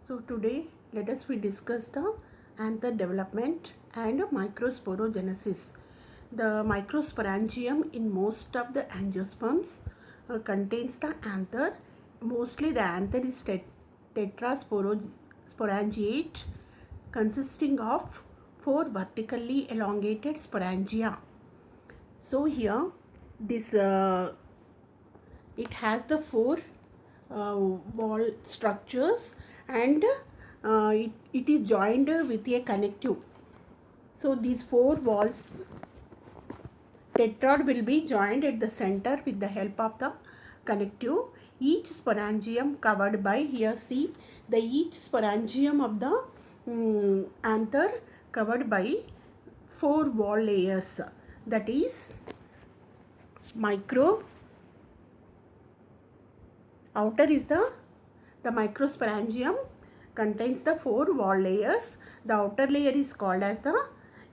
So today let us we discuss the anther development and microsporogenesis. The microsporangium in most of the angiosperms contains the anther. Mostly the anther is tetrasporangiate consisting of 4 vertically elongated sporangia. So here this it has the 4 wall structures and it is joined with a connective. So these 4 walls tetrad will be joined at the center with the help of the connective. Each sporangium covered by, here see the each sporangium of the anther covered by 4 wall layers, that is micro. Outer is the microsporangium contains the 4 wall layers. The outer layer is called as the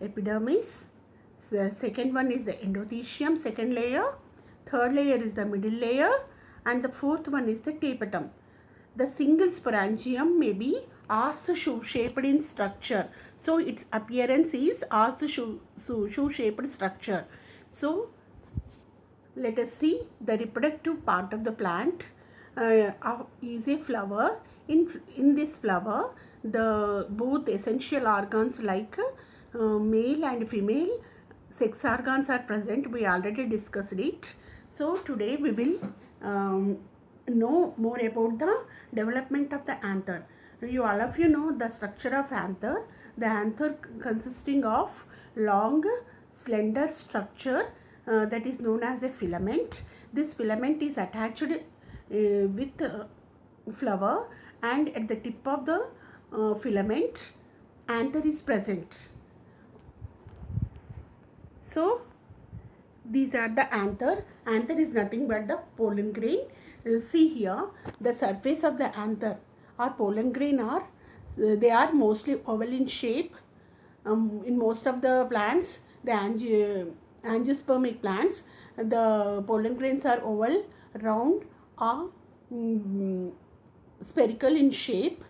epidermis. The second one is the endothelium, second layer. Third layer is the middle layer, and the fourth one is the tapetum. The single sporangium may be arch-shaped in structure. So its appearance is arch-shaped structure. So let us see the reproductive part of the plant is a flower. In this flower, the both essential organs like male and female sex organs are present. We already discussed it. So today we will know more about the development of the anther. All of you know the structure of anther. The anther consisting of long, slender structure that is known as a filament. This filament is attached with flower, and at the tip of the filament anther is present. So these are the anther. Anther is nothing but the pollen grain. See here the surface of the anther or pollen grain are they are mostly oval in shape. In most of the plants, the angiospermic plants, the pollen grains are oval, round, or spherical in shape,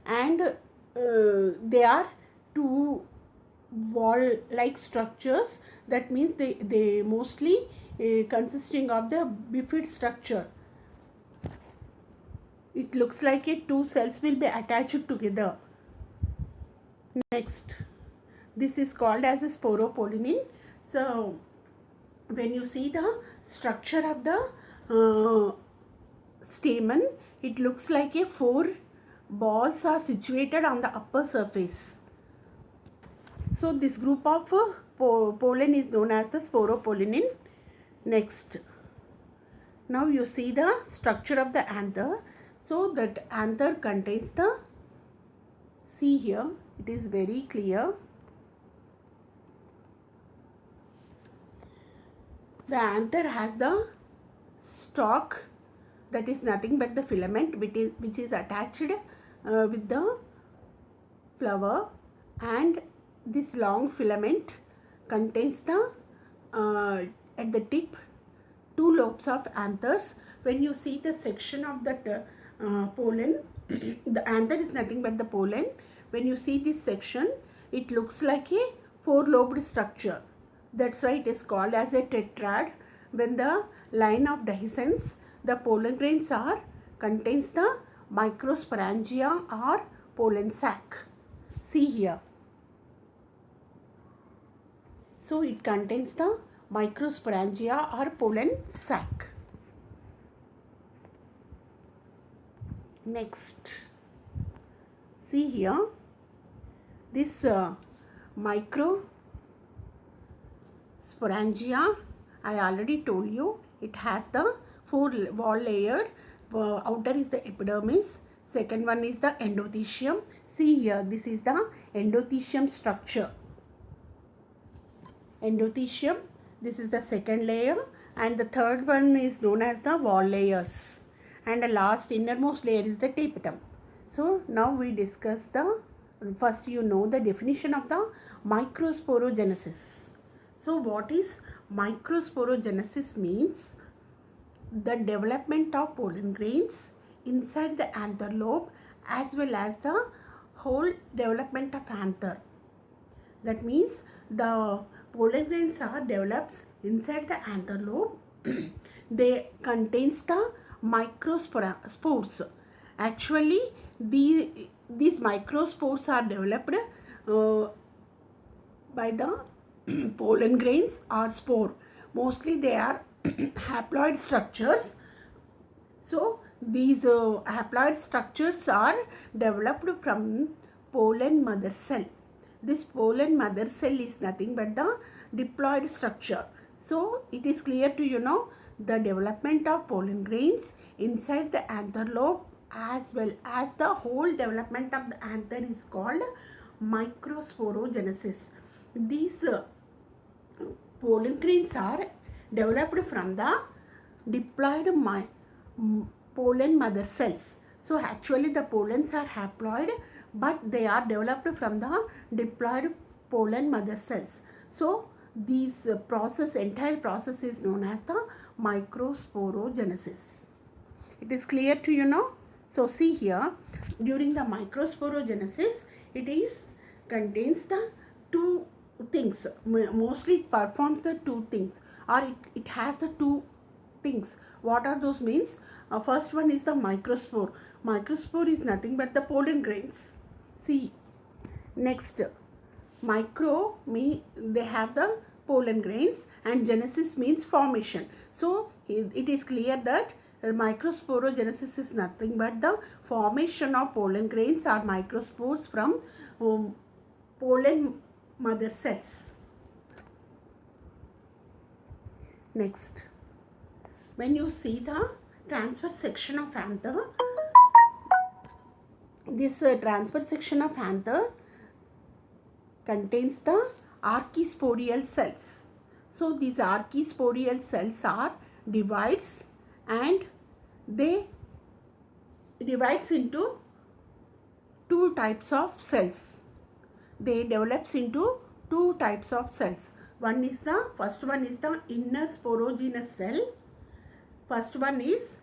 and they are 2 wall-like structures. That means they mostly consisting of the bifid structure. It looks like 2 cells will be attached together. Next, this is called as a sporopollenin. So when you see the structure of the stamen, it looks like 4 balls are situated on the upper surface. So this group of pollen is known as the sporopollenin. Next, now you see the structure of the anther. So that anther contains the, see here, it is very clear. The anther has the stalk, that is nothing but the filament which is attached with the flower, and this long filament contains the at the tip 2 lobes of anthers. When you see the section of that pollen, the anther is nothing but the pollen. When you see this section, it looks like a 4-lobed structure. That's why it is called as a tetrad. When the line of dehiscence, the pollen grains are contains the microsporangia or pollen sac. See here. So it contains the microsporangia or pollen sac. Next, see here, this microsporangia, I already told you, it has the 4-wall layer. Outer is the epidermis, second one is the endothelium. See here, this is the endothelium structure. Endothelium, this is the second layer, and the third one is known as the wall layers, and the last innermost layer is the tapetum. So now we discuss the, first you know the definition of the microsporogenesis. So what is microsporogenesis means? The development of pollen grains inside the anther lobe as well as the whole development of anther. That means the pollen grains are developed inside the anther lobe. They contains the microspores. Actually, these microspores are developed uh, by the pollen grains or spore. Mostly they are haploid structures. So these haploid structures are developed from pollen mother cell. This pollen mother cell is nothing but the diploid structure. So it is clear to you know the development of pollen grains inside the anther lobe as well as the whole development of the anther is called microsporogenesis. These pollen grains are developed from the diploid pollen mother cells. So actually the pollens are haploid, but they are developed from the diploid pollen mother cells. So these entire process is known as the microsporogenesis. It is clear to you now. So see here, during the microsporogenesis, it is contains the two things. Mostly it performs the two things, or it has the two things. What are those means? First one is the microspore. Microspore is nothing but the pollen grains. See, next, micro mean they have the pollen grains, and genesis means formation. So it is clear that microsporogenesis is nothing but the formation of pollen grains or microspores from pollen mother cells. Next, when you see the transverse section of anther, this transverse section of anther contains the archisporial cells. So these archisporial cells are divides, and they divides into two types of cells. They develops into two types of cells. First one is the inner sporogenous cell. First one is,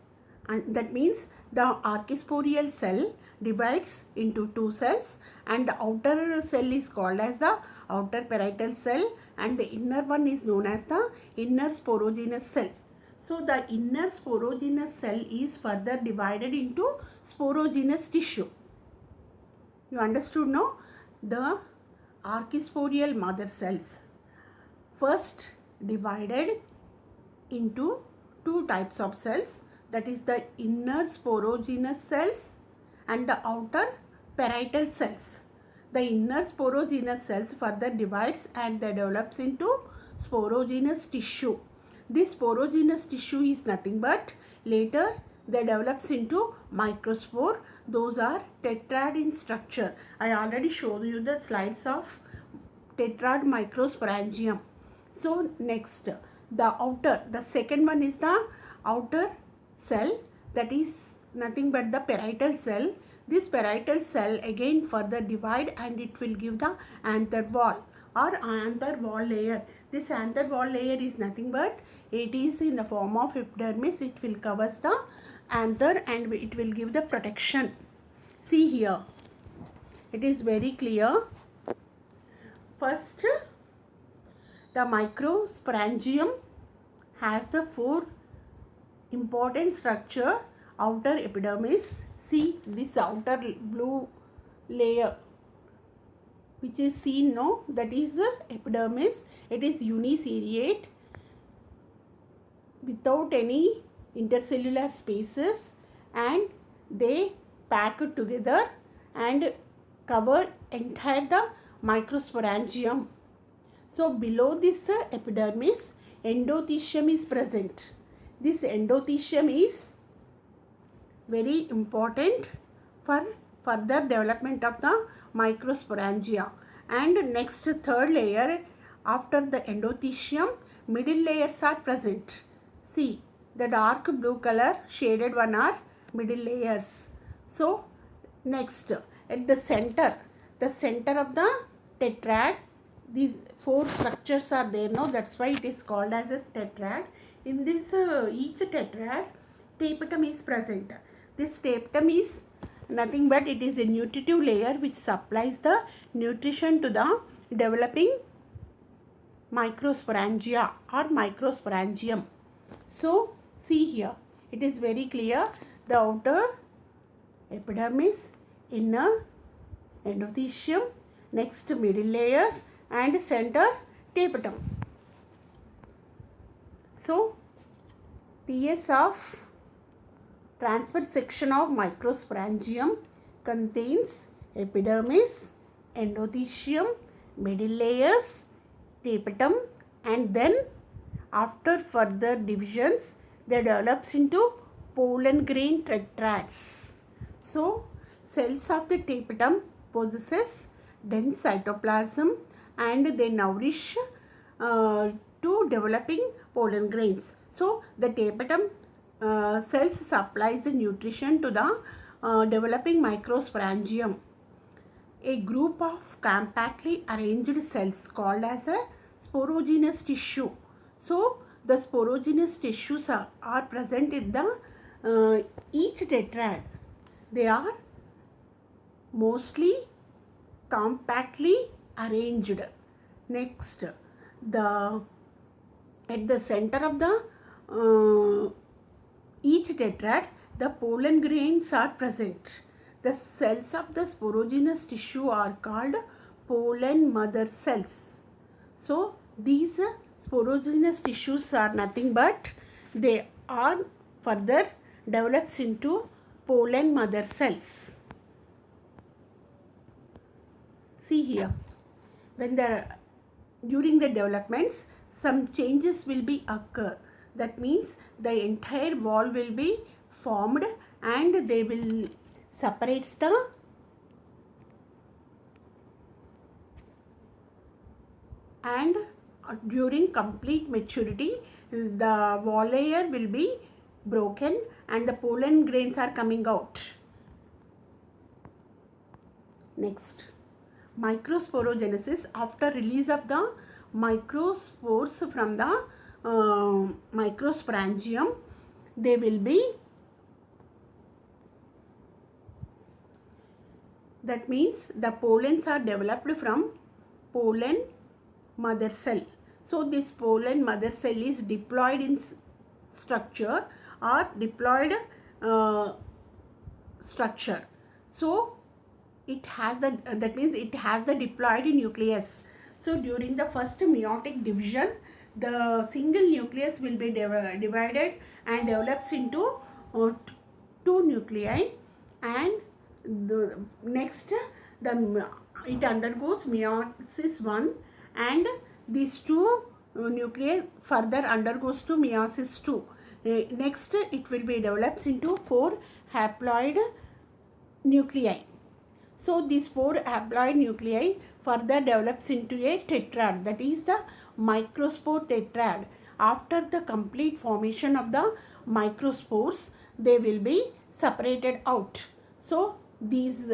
and that means the archisporial cell divides into two cells, and the outer cell is called as the outer parietal cell, and the inner one is known as the inner sporogenous cell. So the inner sporogenous cell is further divided into sporogenous tissue. You understood now? The archisporial mother cells first divided into two types of cells, that is the inner sporogenous cells and the outer parietal cells. The inner sporogenous cells further divides and they develops into sporogenous tissue. This sporogenous tissue is nothing but later they develops into microspore. Those are tetrad in structure. I already showed you the slides of tetrad microsporangium. So next, the second one is the outer cell, that is nothing but the parietal cell. This parietal cell again further divide and it will give the anther wall or anther wall layer. This anther wall layer is nothing but it is in the form of epidermis. It will cover the anther and it will give the protection. See here, it is very clear. First, the microsporangium has the four important structure. Outer epidermis, see this outer blue layer which is seen now, that is the epidermis. It is uniceriate without any intercellular spaces, and they pack it together and cover entire the microsporangium. So below this epidermis, endothecium is present. This endothecium is very important for further development of the microsporangia. And next, third layer after the endothecium, middle layers are present. See, the dark blue color shaded one are middle layers. So next, at the center of the tetrad, these four structures are there now. That's why it is called as a tetrad. In this each tetrad, tapetum is present. This tapetum is nothing but it is a nutritive layer which supplies the nutrition to the developing microsporangia or microsporangium. So see here, it is very clear. The outer epidermis, inner endothelium, next middle layers, and center tapetum. So TS of transverse section of microsporangium contains epidermis, endothelium, middle layers, tapetum, and then after further divisions they develops into pollen grain tetrads. So cells of the tapetum possesses dense cytoplasm and they nourish to developing pollen grains. So the tapetum cells supplies the nutrition to the developing microsporangium. A group of compactly arranged cells called as a sporogenous tissue. So the sporogenous tissues are present in the each tetrad. They are mostly compactly arranged. Next, at the center of the each tetrad, the pollen grains are present. The cells of the sporogenous tissue are called pollen mother cells. So these sporogenous tissues are nothing but they are further develops into pollen mother cells. See here, when during the developments some changes will be occur. That means the entire wall will be formed and they will separates the and during complete maturity the wall layer will be broken and the pollen grains are coming out. Next, microsporogenesis. After release of the microspores from the microsporangium, they will be, that means the pollens are developed from pollen mother cell. So this pollen mother cell is diploid in structure or diploid structure. So it has the that means it has the diploid nucleus. So during the first meiotic division, the single nucleus will be divided and develops into two nuclei, and the next it undergoes meiosis 1 and these two nuclei further undergoes to meiosis 2. Next it will be develops into 4 haploid nuclei. So these 4 haploid nuclei further develops into a tetrad, that is the microspore tetrad. After the complete formation of the microspores, they will be separated out. So these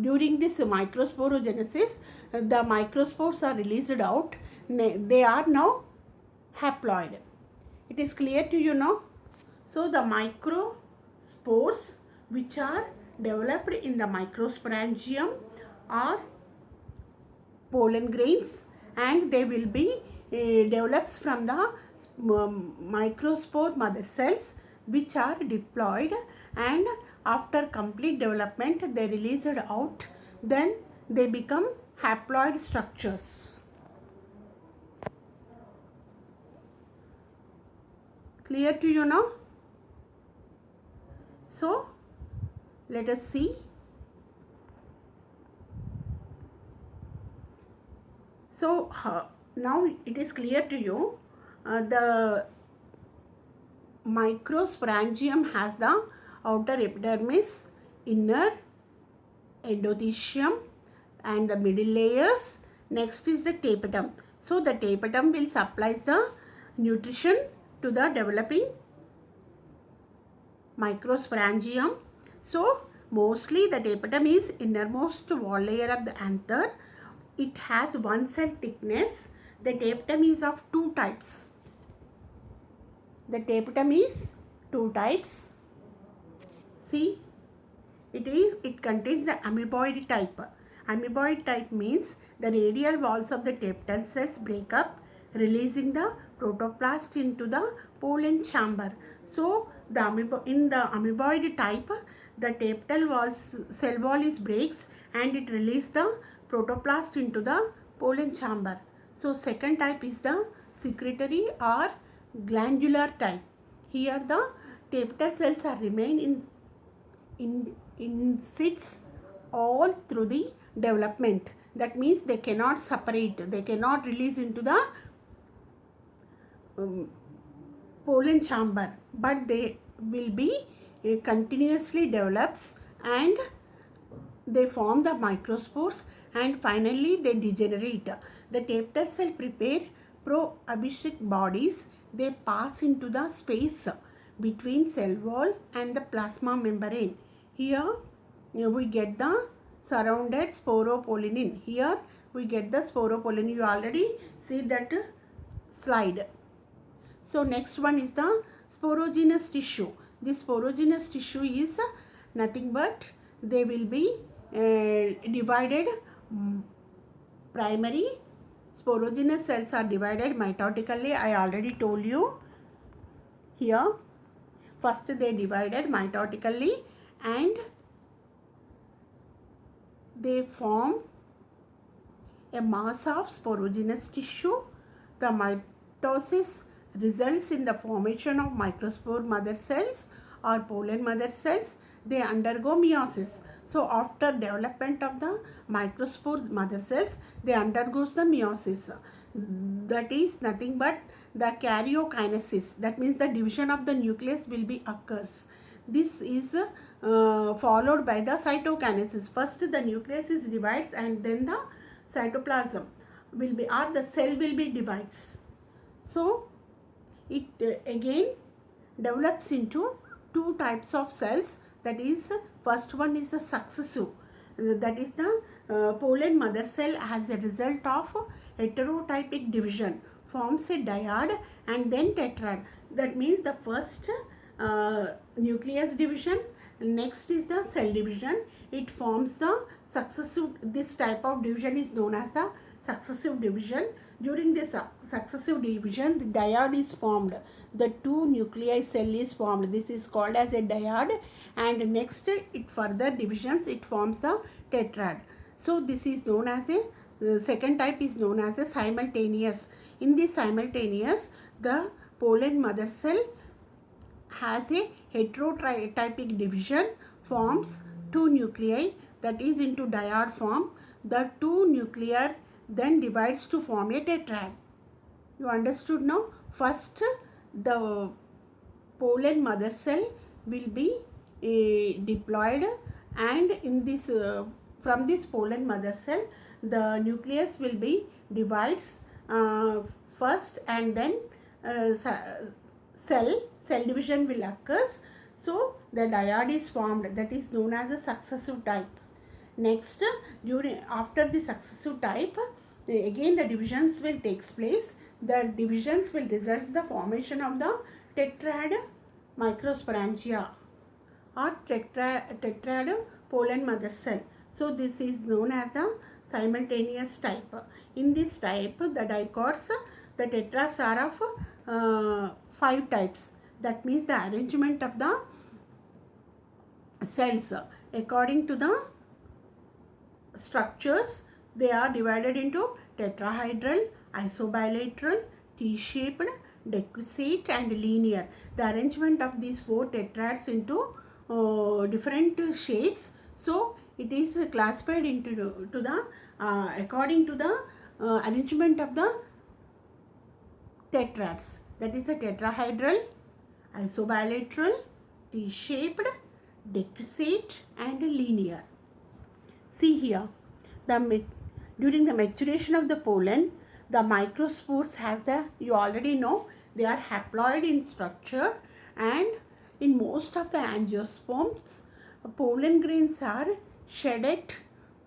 during this microsporogenesis, the microspores are released out. They are now haploid. It is clear to you now? So the microspores which are developed in the microsporangium are pollen grains, and they will be develops from the microspore mother cells which are diploid, and after complete development they released out, then they become haploid structures. Clear to you now? So let us see. So now it is clear to you, the microsporangium has the outer epidermis, inner endothelium, and the middle layers. Next is the tapetum. So the tapetum will supply the nutrition to the developing microsporangium. So mostly the tapetum is innermost wall layer of the anther. It has 1 cell thickness. The tapetum is of 2 types. The tapetum is 2 types. See, It contains the amoeboid type. Amoeboid type means the radial walls of the tapetal cells break up, releasing the protoplast into the pollen chamber. So in the amoeboid type, the tapetal cell wall is breaks and it releases the protoplast into the pollen chamber. So second type is the secretory or glandular type. Here the tapetal cells are remain in sits all through the development. That means they cannot separate, they cannot release into the pollen chamber, but they will be continuously develops and they form the microspores and finally they degenerate. The tapetal cell prepare proabscisic bodies. They pass into the space between cell wall and the plasma membrane. Here we get the surrounded sporopollenin. Here we get the sporopollenin. You already see that slide. So next one is the sporogenous tissue. This sporogenous tissue is nothing but they will be divided. Primary sporogenous cells are divided mitotically. I already told you here. First they divided mitotically and they form a mass of sporogenous tissue. The mitosis results in the formation of microspore mother cells or pollen mother cells. They undergo meiosis. So after development of the microspore mother cells, they undergoes the meiosis. That is nothing but the karyokinesis. That means the division of the nucleus will be occurs. This is followed by the cytokinesis. First the nucleus is divides and then the cytoplasm will be or the cell will be divides. So it again develops into two types of cells. That is, first one is the successive. That is the pollen mother cell as a result of heterotypic division forms a dyad and then tetrad. That means the first nucleus division, next is the cell division. It forms the successive. This type of division is known as the successive division. During this successive division, the dyad is formed. The two nuclei cell is formed. This is called as a dyad, and next it further divisions, it forms the tetrad. So this is known as the second type is known as a simultaneous. In this simultaneous, the pollen mother cell has a heterotypic division, forms two nuclei, that is into dyad form. The two nuclear then divides to form a tetrad. You understood now? First, the pollen mother cell will be diploid, and in this from this pollen mother cell, the nucleus will be divides first, and then cell division will occurs. So the dyad is formed. That is known as a successive type. Next, after the successive type, again the divisions will take place. The divisions will result the formation of the tetrad microsporangia or tetrad pollen mother cell. So this is known as the simultaneous type. In this type, the dicots, the tetrads are of 5 types. That means the arrangement of the cells according to the structures, they are divided into tetrahedral, isobilateral, T-shaped, decussate and linear. The arrangement of these 4 tetrads into different shapes. So it is classified into according to the arrangement of the tetrads. That is the tetrahedral, isobilateral, T-shaped, decussate and linear. See here, during the maturation of the pollen, the microspores has you already know, they are haploid in structure, and in most of the angiosperms, pollen grains are shed at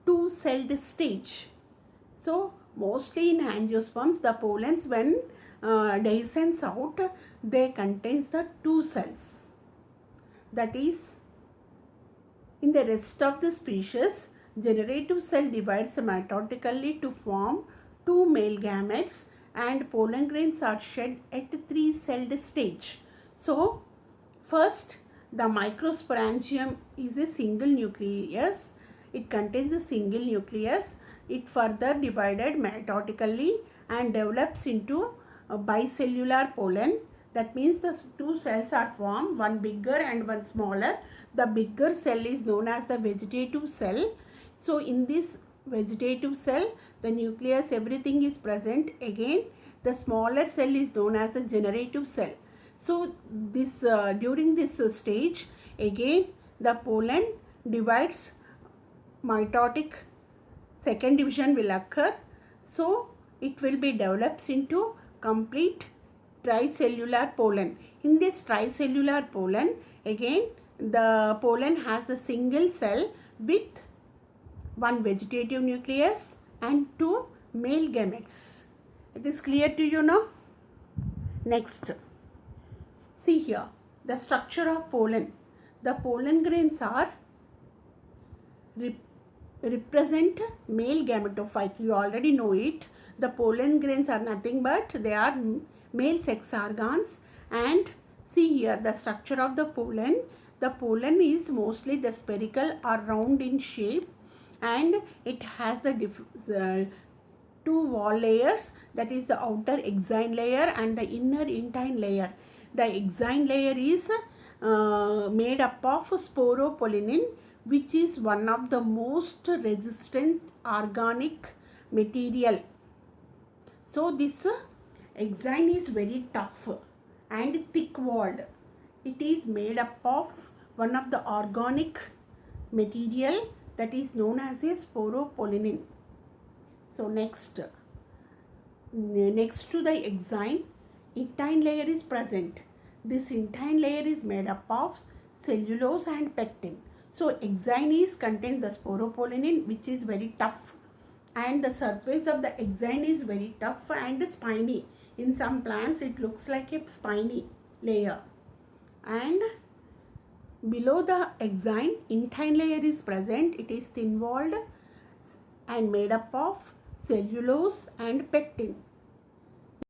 2-celled stage. So mostly in angiosperms, the pollens when dehiscence out, they contains the 2 cells. That is In the rest of the species, generative cell divides mitotically to form two male gametes and pollen grains are shed at three-celled stage. So, first, the microsporangium is a single nucleus. It contains a single nucleus. It further divided mitotically and develops into a bicellular pollen. That means the two cells are formed, one bigger and one smaller. The bigger cell is known as the vegetative cell. So in this vegetative cell, the nucleus, everything is present. Again, the smaller cell is known as the generative cell. So this during this stage, again the pollen divides, mitotic second division will occur. So it will be develops into complete tricellular pollen. In this tricellular pollen, again the pollen has a single cell with one vegetative nucleus and two male gametes. It is clear to you now? Next, see here the structure of pollen. The pollen grains are represent male gametophyte. You already know it. The pollen grains are nothing but they are male sex organs. And see here the structure of the pollen. The pollen is mostly the spherical or round in shape, and it has the two wall layers, that is the outer exine layer and the inner intine layer. The exine layer is made up of sporopollenin, which is one of the most resistant organic material. So this exine is very tough and thick walled. It is made up of one of the organic material that is known as a sporopollenin. So next to the exine, intine layer is present. This intine layer is made up of cellulose and pectin. So exine contains the sporopollenin, which is very tough, and the surface of the exine is very tough and spiny. In some plants it looks like a spiny layer. And below the exine, intine layer is present. It is thin walled and made up of cellulose and pectin.